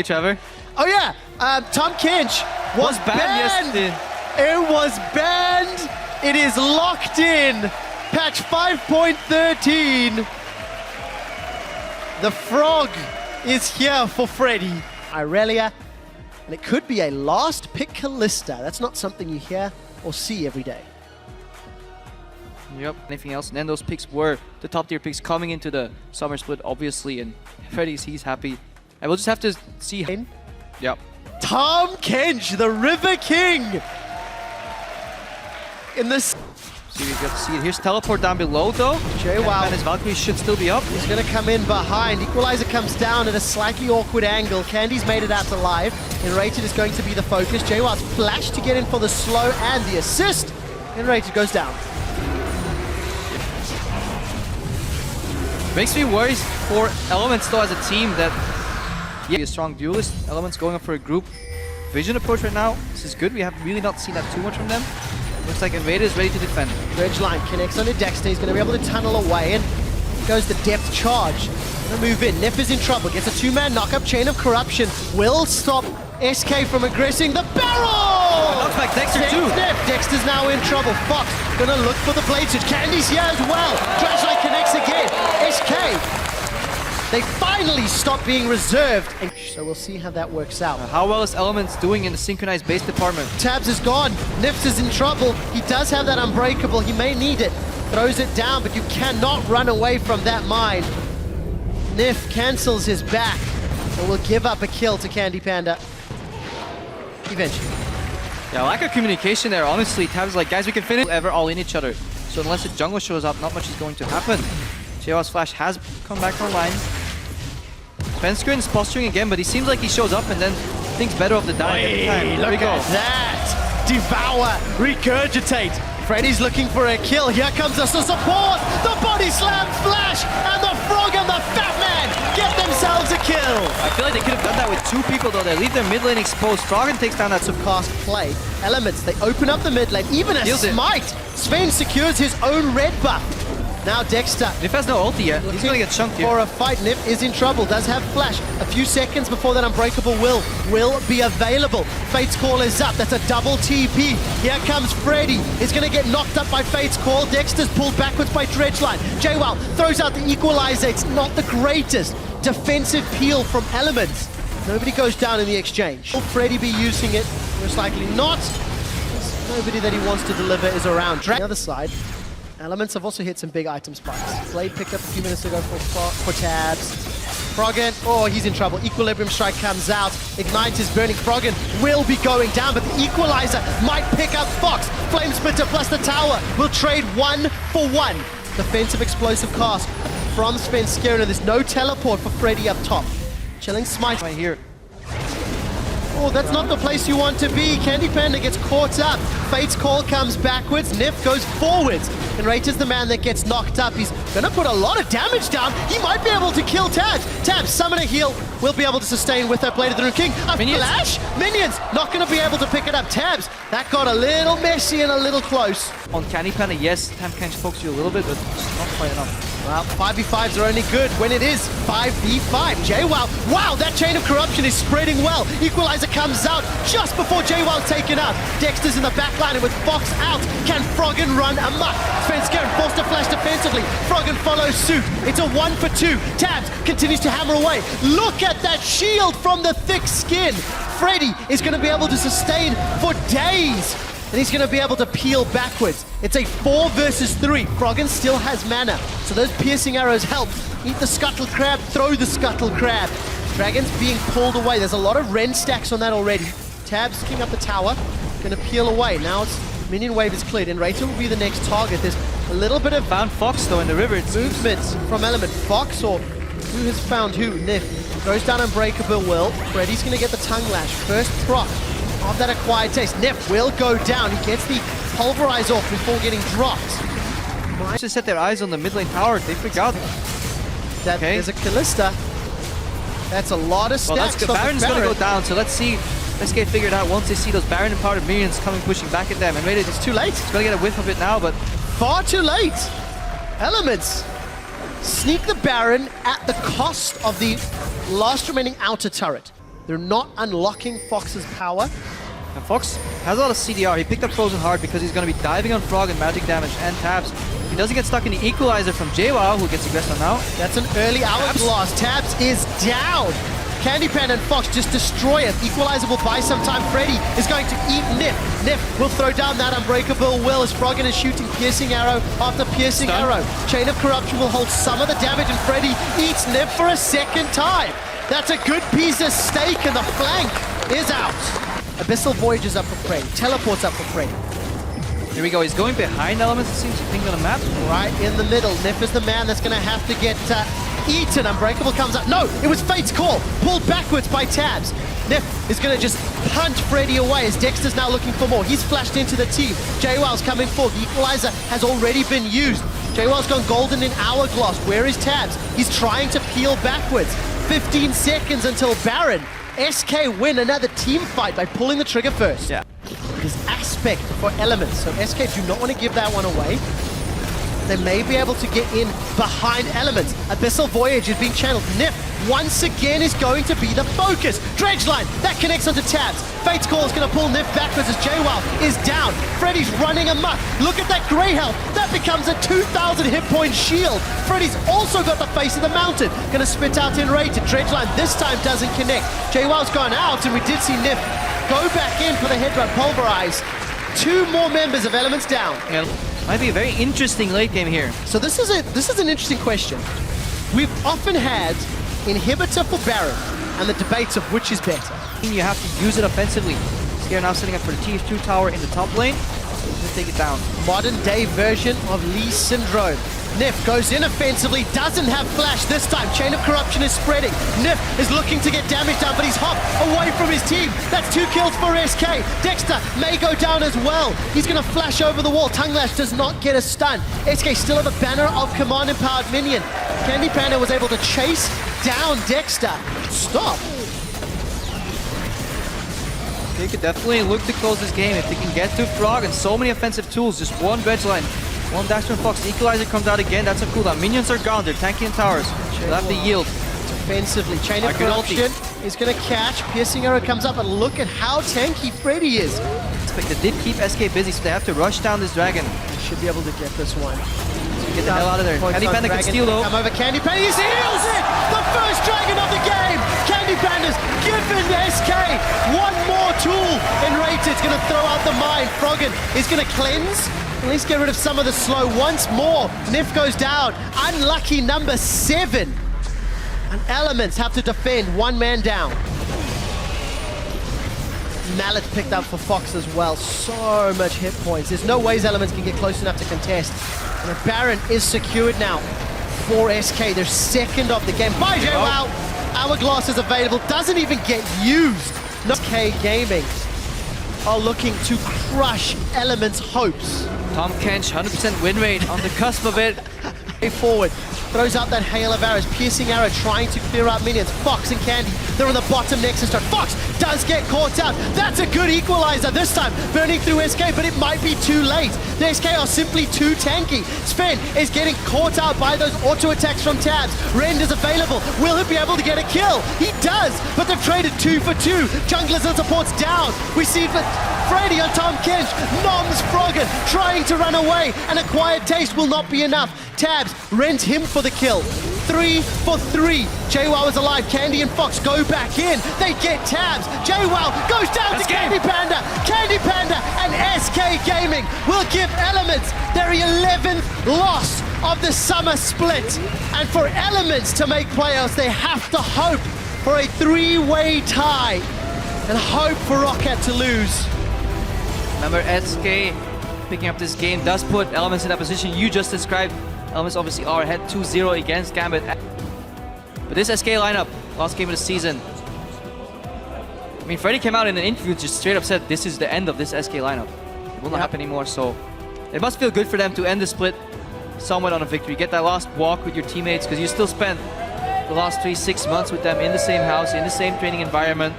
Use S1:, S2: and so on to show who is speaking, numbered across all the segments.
S1: Trevor.
S2: Oh yeah, Tom Kinch was banned. It was banned. It is locked in. Patch 5.13. The frog is here for Freddy. Irelia, and it could be a last pick Callista. That's not something you hear or see every day.
S1: Yep. Anything else? And then those picks were the top tier picks coming into the summer split, obviously, and Freddy's, he's happy. And we'll just have to see. Yep.
S2: Tom Kinch, the River King. In this.
S1: See, we got to see it. Here's teleport down below, though.
S2: JWoww.
S1: And his Valkyrie should still be up.
S2: He's going to come in behind. Equalizer comes down at a slightly awkward angle. Candy's made it out alive. Enrated is going to be the focus. JWoww's flash to get in for the slow and the assist. Enrated goes down.
S1: Makes me worried for Elements, though, as a team that... Yeah, a strong duelist. Elements going up for a group vision approach right now. This is good. We have really not seen that too much from them. Looks like Invader is ready to defend.
S2: Bridge line connects onto Dexter. He's going to be able to tunnel away, and goes the depth charge. Going to move in. Nif is in trouble. Gets a two-man knock-up. Chain of Corruption will stop SK from aggressing the barrel!
S1: Knocks back Dexter too.
S2: Dexter's now in trouble. Fox going to look for the blade switch. Candy's here as well. Bridge line connects again. SK. They finally stopped being reserved. So we'll see how that works out.
S1: How well is Elements doing in the synchronized base department?
S2: Tabs is gone. Nips is in trouble. He does have that Unbreakable. He may need it. Throws it down, but you cannot run away from that mine. Nif cancels his back, but will give up a kill to Candy Panda. Eventually.
S1: Yeah, lack of communication there. Honestly, Tabs is like, guys, we can finish ever all in each other. So unless the jungle shows up, not much is going to happen. JWoww's flash has come back online. Svenskrin's posturing again, but he seems like he shows up and then thinks better of the die every time. There we go.
S2: That! Devour! Regurgitate! Freddy's looking for a kill. Here comes us to support! The body slam flash! And the frog and the fat man get themselves a kill!
S1: I feel like they could have done that with two people though. They leave their mid lane exposed. Froggen takes down that
S2: Subcast play. Elements, they open up the mid lane. Even a smite! Sven secures his own red buff. Now Dexter.
S1: Nif has no ulti yet. He's going to get chunked here.
S2: For a fight, Nif is in trouble. Does have flash. A few seconds before that Unbreakable will be available. Fate's Call is up. That's a double TP. Here comes Freddy. He's going to get knocked up by Fate's Call. Dexter's pulled backwards by Dredgeline. JWoww throws out the Equalizer. It's not the greatest defensive peel from Elements. Nobody goes down in the exchange. Will Freddy be using it? Most likely not. Nobody that he wants to deliver is around. The other side. Elements have also hit some big item spikes. Blade picked up a few minutes ago for Tabs. Froggen, oh, he's in trouble. Equilibrium Strike comes out. Ignite is burning. Froggen will be going down, but the Equalizer might pick up Fox. Flame Splitter plus the tower will trade 1 for 1. Defensive explosive cast from Svenskeren, and there's no teleport for Freddy up top. Chilling Smite right here. Oh, that's not the place you want to be. Candy Panda gets caught up. Fate's Call comes backwards. Nif goes forwards. And Rater's the man that gets knocked up. He's going to put a lot of damage down. He might be able to kill Tabs. Tabs, summon a heal. Will be able to sustain with that Blade of the Rune King. A flash? Minions not going to be able to pick it up. Tabs, that got a little messy and a little close.
S1: On Candy Panda, yes, Tam can focus you a little bit, but not quite enough.
S2: Well, 5v5s are only good when it is 5v5. JWoww, wow, that Chain of Corruption is spreading well. Equalizer comes out just before JWoww's taken out. Dexter's in the back line, and with Fox out, can Froggen run amok? Svenskeren forced to flash defensively. Froggen follows suit. It's a 1 for 2. Tabs continues to hammer away. Look at that shield from the thick skin. Freddy is going to be able to sustain for days. And he's going to be able to peel backwards. It's a 4 versus 3. Froggen still has mana, so those piercing arrows help. Eat the Scuttle Crab, throw the Scuttle Crab. Dragon's being pulled away. There's a lot of Ren stacks on that already. Tabs picking up the tower, going to peel away. Now it's minion wave is cleared, and Rater will be the next target. There's a little bit of
S1: found Fox though in the river. It's
S2: movement from Element. Fox, or who has found who? Nif goes down Unbreakable will. Freddy's going to get the tongue lash. First proc of that acquired taste. Nif will go down. He gets the pulverize off before getting dropped.
S1: Just set their eyes on the mid lane tower. They forgot
S2: that there's a Callista. That's a lot of stacks.
S1: Well, the Baron is going to go down, so let's see. Let's get figured out once they see those Baron and Powdered minions coming pushing back at them. And Rated,
S2: it's too late.
S1: It's going to get a whiff of it now, but
S2: far too late. Elements sneak the Baron at the cost of the last remaining outer turret. They're not unlocking Fox's power.
S1: And Fox has a lot of CDR. He picked up Frozen Heart because he's going to be diving on Frog and magic damage and tabs. He doesn't get stuck in the equalizer from JWoww, who gets aggressive now.
S2: That's an early hourglass. Tabs is down. Candy Panda and Fox just destroy it. Equalizer will buy some time. Freddy is going to eat Nip. Nip will throw down that unbreakable will as Froggen is shooting piercing arrow after piercing arrow. Chain of Corruption will hold some of the damage and Freddy eats Nip for a second time. That's a good piece of steak and the flank is out. Abyssal Voyage is up for Freddy. Teleports up for Freddy.
S1: Here we go. He's going behind Elements, it seems, to ping on the map.
S2: Right in the middle. Nip is the man that's going to have to get eaten. Unbreakable comes up. No, it was Fate's call. Pulled backwards by Tabs. Nip is going to just punt Freddy away as Dexter's now looking for more. He's flashed into the team. JWoww's coming forward. The equalizer has already been used. JWoww's gone golden in Hourglass. Where is Tabs? He's trying to peel backwards. 15 seconds until Baron. SK win another team fight by pulling the trigger first.
S1: Yeah.
S2: There's aspect for Elements, so SK do not want to give that one away. They may be able to get in behind Elements. Abyssal Voyage is being channeled. Nip once again is going to be the focus. Dredge line, that connects onto Tabs. Fate's Call is going to pull Nip backwards as JWoww is down. Freddy's running amok. Look at that grey health. That becomes a 2,000 hit point shield. Freddy's also got the face of the mountain. Going to spit out in rated. Dredge line this time doesn't connect. JWoww's gone out and we did see Nip go back in for the head run. Pulverize. Two more members of Elements down.
S1: Yeah. Might be a very interesting late game here.
S2: So this is an interesting question. We've often had inhibitor for Baron and the debates of which is better.
S1: You have to use it offensively. Scare now setting up for the TF2 tower in the top lane. Just take it down.
S2: Modern day version of Lee Syndrome. Nif goes in offensively, doesn't have flash this time. Chain of Corruption is spreading. Nif is looking to get damage down, but he's hopped away from his team. That's 2 kills for SK. Dexter may go down as well. He's going to flash over the wall. Tongue Lash does not get a stun. SK still have a banner of command-empowered minion. Candy Panda was able to chase down Dexter. Stop.
S1: They could definitely look to close this game if they can get to Frog and so many offensive tools. Just one dredge line. One dash from Fox. The Equalizer comes out again. That's a cooldown. Minions are gone. They're tanking in towers. They'll have to yield.
S2: Defensively. Chain of Corruption is going to catch. Piercing Arrow comes up, and look at how tanky Freddy is.
S1: But they did keep SK busy, so they have to rush down this dragon.
S2: Should be able to get this one.
S1: Get the hell out of there. Candy Panda can steal though.
S2: Come over Candy Panda. He steals it! The first dragon of the game! Candy Panda's given SK one more tool in rated. It's going to throw out the mine. Froggen is going to cleanse. At least get rid of some of the slow once more. Nif goes down. Unlucky number 7. And Elements have to defend. One man down. Mallet picked up for Fox as well. So much hit points. There's no ways Elements can get close enough to contest. And the Baron is secured now for SK. They're second of the game. By JWoww. Hourglass is available. Doesn't even get used. SK Gaming are looking to crush Elements' hopes.
S1: Tom Kench, 100% win rate on the cusp of it.
S2: Forward, throws out that hail of arrows. Piercing Arrow trying to clear out minions. Fox and Candy, they're on the bottom Nexus turret. Fox does get caught out. That's a good equalizer this time, burning through SK, but it might be too late. The SK are simply too tanky. Sven is getting caught out by those auto attacks from Tabs. Rend is available. Will he be able to get a kill? He does, but they've traded 2 for 2. Junglers and supports down. We see Freddy on Tom Kench. Noms Froggen trying to run away. An acquired taste will not be enough. Tabs rent him for the kill. 3 for 3. JWoww is alive. Candy and Fox go back in. They get Tabs. JWoww goes down to Candy Panda. Candy Panda and SK Gaming will give Elements their 11th loss of the summer split. And for Elements to make playoffs, they have to hope for a 3-way tie and hope for Rocket to lose.
S1: Remember, SK picking up this game does put Elements in that position you just described. Elements obviously are ahead 2-0 against Gambit. But this SK lineup, last game of the season. I mean, Freddy came out in an interview just straight up said this is the end of this SK lineup. It will not happen anymore, so it must feel good for them to end the split somewhat on a victory. Get that last walk with your teammates, because you still spent the last 3-6 months with them in the same house, in the same training environment.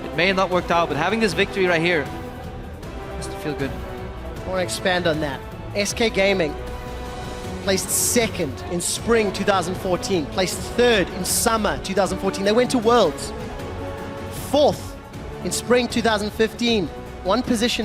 S1: It may have not worked out, but having this victory right here must feel good.
S2: I want to expand on that. SK Gaming placed 2nd in spring 2014, placed 3rd in summer 2014. They went to Worlds. 4th in spring 2015. One position